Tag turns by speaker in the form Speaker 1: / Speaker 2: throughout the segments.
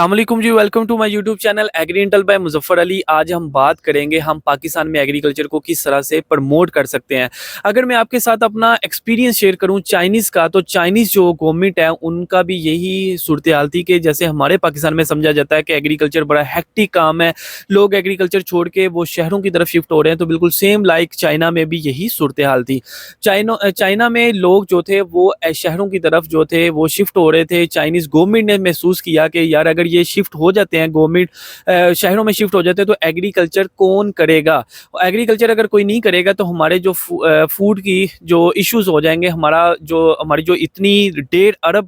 Speaker 1: السلام علیکم جی، welcome to my YouTube channel Agri Intel by Muzaffar Ali. آج ہم بات کریں گے ہم پاکستان میں ایگریکلچر کو کس طرح سے پرموٹ کر سکتے ہیں۔ اگر میں آپ کے ساتھ اپنا ایکسپیرینس شیئر کروں چائنیز کا، تو چائنیز جو گورنمنٹ ہے ان کا بھی یہی صورتحال تھی کہ جیسے ہمارے پاکستان میں سمجھا جاتا ہے کہ ایگریکلچر بڑا ہیکٹک کام ہے، لوگ ایگریکلچر چھوڑ کے وہ شہروں کی طرف شفٹ ہو رہے ہیں، تو بالکل سیم لائک چائنا میں بھی یہی صورتحال تھی۔ چائنا میں لوگ جو تھے وہ شہروں کی طرف جو تھے وہ شفٹ ہو رہے تھے۔ چائنیز گورنمنٹ نے محسوس کیا کہ یار اگر یہ شفٹ ہو جاتے ہیں، گورنمنٹ شہروں میں شفٹ ہو جاتے ہیں، تو ایگریکلچر کون کرے گا؟ ایگریکلچر اگر کوئی نہیں کرے گا تو ہمارے جو فوڈ کی جو ایشوز ہو جائیں گے، ہماری جو اتنی 1.5 ارب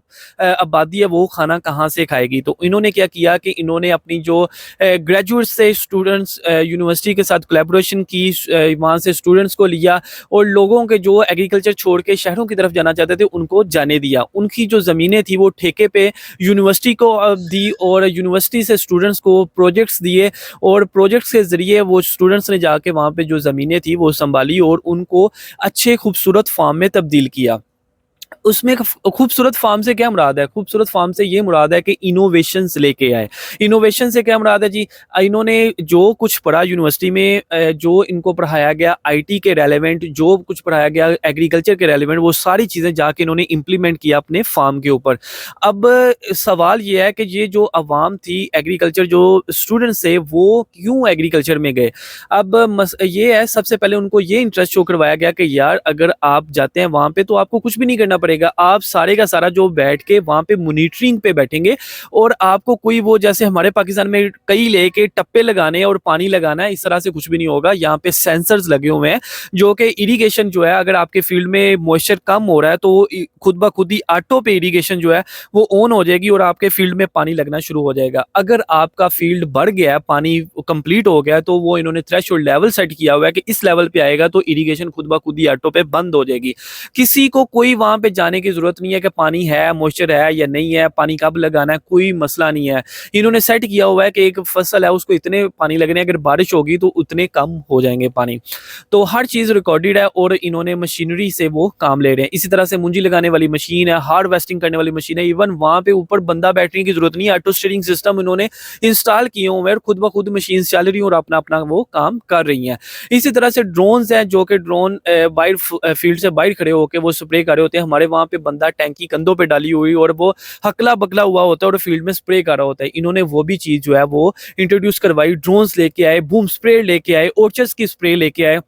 Speaker 1: آبادی ہے وہ کھانا کہاں سے کھائے گی؟ تو انہوں نے کیا کیا کہ انہوں نے اپنی جو گریجویٹ سے اسٹوڈنٹس یونیورسٹی کے ساتھ کولیبوریشن کی، وہاں سے اسٹوڈنٹس کو لیا اور لوگوں کے جو ایگریکلچر چھوڑ کے شہروں کی طرف جانا چاہتے تھے ان کو جانے دیا۔ ان کی جو زمینیں تھی وہ ٹھیکے پہ یونیورسٹی کو دی اور یونیورسٹی سے اسٹوڈنٹس کو پروجیکٹس دیے، اور پروجیکٹس کے ذریعے وہ اسٹوڈنٹس نے جا کے وہاں پہ جو زمینیں تھی وہ سنبھالی اور ان کو اچھے خوبصورت فارم میں تبدیل کیا۔ اس میں خوبصورت فارم سے کیا مراد ہے؟ خوبصورت فارم سے یہ مراد ہے کہ انوویشنز لے کے آئے۔ انوویشن سے کیا مراد ہے جی؟ انہوں نے جو کچھ پڑھا یونیورسٹی میں، جو ان کو پڑھایا گیا آئی ٹی کے ریلیونٹ، جو کچھ پڑھایا گیا ایگریکلچر کے ریلیونٹ، وہ ساری چیزیں جا کے انہوں نے امپلیمنٹ کیا اپنے فارم کے اوپر۔ اب سوال یہ ہے کہ یہ جو عوام تھی ایگریکلچر، جو اسٹوڈنٹس تھے، وہ کیوں ایگریکلچر میں گئے؟ اب یہ ہے، سب سے پہلے ان کو یہ انٹرسٹ شو کروایا گیا کہ یار اگر آپ جاتے ہیں وہاں پہ تو آپ کو کچھ بھی نہیں کرنا پڑے گا، آپ سارے کا سارا جو بیٹھ کے وہاں پہ مونیٹرنگ پہ بیٹھیں گے، اور آپ کو کوئی وہ جیسے ہمارے پاکستان میں کئی لے کے ٹپے لگانے اور پانی لگانا ہے، اس طرح سے کچھ بھی نہیں ہوگا۔ یہاں پہ سینسرز لگے ہوئے ہیں جو کہ اریگیشن جو ہے، اگر آپ کے فیلڈ میں موئسچر کم ہو رہا ہے تو خود بخود ہی آٹو پہ اریگیشن جو ہے وہ آن ہو جائے گی اور آپ کے فیلڈ میں پانی لگنا شروع ہو جائے گا۔ اگر آپ کا فیلڈ بڑھ گیا ہے، پانی کمپلیٹ ہو گیا ہے، تو وہ انہوں نے تھریش ہولڈ لیول سیٹ کیا ہوا ہے کہ اس لیول پہ آئے گا تو اریگیشن خود بخود ہی آٹو پہ بند ہو جائے گی۔ کسی کو کوئی وہاں پہ جانے کی ضرورت نہیں ہے کہ پانی ہے، موئسچر ہے یا نہیں ہے، پانی کب لگانا ہے، کوئی مسئلہ نہیں ہے۔ انہوں نے سیٹ کیا ہوا ہے کہ ایک فصل ہے اس کو اتنے پانی لگنے، اگر بارش ہوگی تو اتنے کم ہو جائیں گے پانی۔ تو ہر چیز ریکارڈڈ ہے اور انہوں نے مشینری سے وہ کام لے رہے ہیں۔ اسی طرح سے منجی لگانے والی مشین ہے، ہارویسٹنگ کرنے والی مشین ہے، ایون وہاں پہ اوپر بندہ بیٹھنے کی ضرورت نہیں ہے، آٹو اسٹیئرنگ سسٹم انہوں نے انسٹال کیے ہوئے ہیں اور خود بخود مشینز چل رہی ہیں اور اپنا اپنا وہ کام کر رہی ہیں۔ اسی طرح سے ڈرونز ہیں، جو کہ ڈرون باہر فیلڈ سے باہر کھڑے ہو کے وہ سپرے کر رہے ہوتے ہیں۔ ہمارے وہاں پہ بندہ ٹینکی کندھوں پہ ڈالی ہوئی اور وہ ہکلا بکلا ہوا ہوتا ہے اور فیلڈ میں سپرے کر رہا ہوتا ہے۔ انہوں نے وہ بھی چیز جو ہے وہ انٹروڈیوس کروائی، ڈرونز لے کے آئے، بوم سپرے لے کے آئے، اورچرز کی سپرے لے کے آئے۔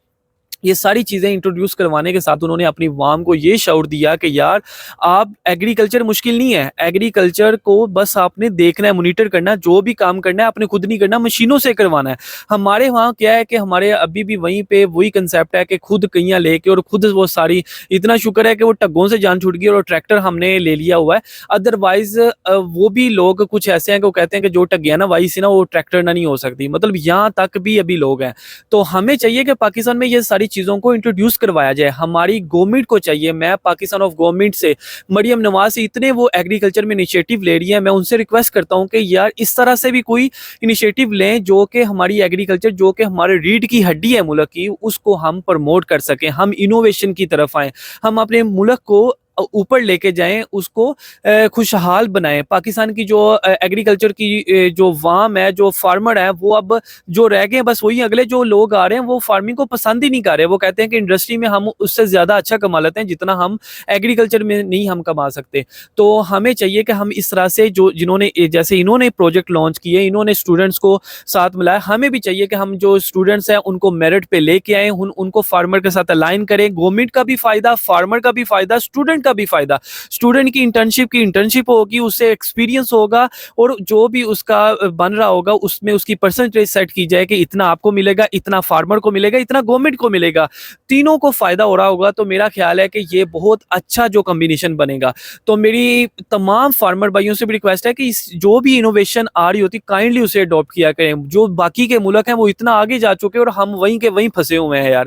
Speaker 1: یہ ساری چیزیں انٹروڈیوس کروانے کے ساتھ انہوں نے اپنی عوام کو یہ شعور دیا کہ یار آپ ایگریکلچر مشکل نہیں ہے، ایگریکلچر کو بس آپ نے دیکھنا ہے، مونیٹر کرنا ہے، جو بھی کام کرنا ہے آپ نے خود نہیں کرنا، مشینوں سے کروانا ہے۔ ہمارے وہاں کیا ہے کہ ہمارے ابھی بھی وہیں پہ وہی کنسیپٹ ہے کہ خود کئیاں لے کے اور خود وہ ساری، اتنا شکر ہے کہ وہ ٹگوں سے جان چھوٹ گئی اور ٹریکٹر ہم نے لے لیا ہوا ہے۔ ادروائز وہ بھی لوگ کچھ ایسے ہیں کہ وہ کہتے ہیں کہ جو ٹگیاں نا وائی سی نا وہ ٹریکٹر نہ نہیں ہو سکتی، مطلب یہاں تک بھی ابھی لوگ ہیں۔ تو ہمیں چاہیے کہ پاکستان میں یہ ساری چیزوں کو انٹروڈیوس کروایا جائے۔ ہماری گورنمنٹ کو چاہیے، میں پاکستان آف گورنمنٹ سے، مریم نواز سے، اتنے وہ ایگریکلچر میں انیشیٹو لے رہی ہے، میں ان سے ریکویسٹ کرتا ہوں کہ یار اس طرح سے بھی کوئی انیشیٹو لیں جو کہ ہماری ایگریکلچر، جو کہ ہمارے ریڑھ کی ہڈی ہے ملک کی، اس کو ہم پروموٹ کر سکیں، ہم انوویشن کی طرف آئیں، ہم اپنے ملک کو اوپر لے کے جائیں، اس کو خوشحال بنائیں۔ پاکستان کی جو ایگریکلچر کی جو وام ہے، جو فارمر ہیں، وہ اب جو رہ گئے بس وہی، اگلے جو لوگ آ رہے ہیں وہ فارمنگ کو پسند ہی نہیں کر رہے۔ وہ کہتے ہیں کہ انڈسٹری میں ہم اس سے زیادہ اچھا کما لیتے ہیں جتنا ہم ایگریکلچر میں نہیں ہم کما سکتے۔ تو ہمیں چاہیے کہ ہم اس طرح سے جنہوں نے جیسے انہوں نے پروجیکٹ لانچ کیے، انہوں نے اسٹوڈنٹس کو ساتھ ملایا، ہمیں بھی چاہیے کہ ہم جو اسٹوڈنٹس ہیں ان کو میرٹ پہ لے کے آئیں، ان کو فارمر کے ساتھ الائن کریں۔ گورنمنٹ کا بھی فائدہ، فارمر کا بھی فائدہ، اسٹوڈنٹ کا بھی فائدہ۔ اسٹوڈنٹ کی انٹرنشپ ہوگی، اس سے ایکسپیرینس ہوگا، اور جو بھی اس کا بن رہا ہوگا اس میں اس کی پرسنٹیج سیٹ کی جائے کہ اتنا آپ کو ملے گا، اتنا فارمر کو ملے گا، اتنا گورنمنٹ کو ملے گا، تینوں کو فائدہ ہو رہا ہوگا۔ تو میرا خیال ہے کہ یہ بہت اچھا جو کمبینیشن بنے گا۔ تو میری تمام فارمر بھائیوں سے بھی ریکویسٹ ہے کہ جو بھی انوویشن آ رہی ہوتی کائنڈلی اسے اڈاپٹ کیا کریں۔ جو باقی کے ملک ہیں وہ اتنا آگے جا چکے اور ہم وہیں کے وہیں پھنسے ہوئے ہیں یار۔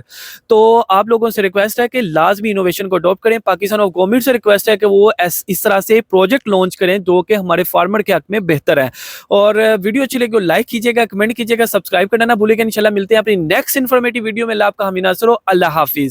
Speaker 1: تو آپ لوگوں سے ریکویسٹ ہے کہ لازمی انوویشن کو اڈاپٹ کریں۔ پاکستان آف گورنمنٹ سے ریکویسٹ ہے کہ وہ اس طرح سے پروجیکٹ لانچ کریں جو کہ ہمارے فارمر کے حق میں بہتر ہے۔ اور ویڈیو اچھی لگے تو لائک کیجیے گا، کمنٹ کیجیے گا، سبسکرائب کرنا نہ بھولے گا۔ انشاءاللہ ملتے ہیں اپنی نیکسٹ انفارمیٹیو ویڈیو میں۔ اللہ آپ کا حامی ناصر ہو۔ اللہ حافظ۔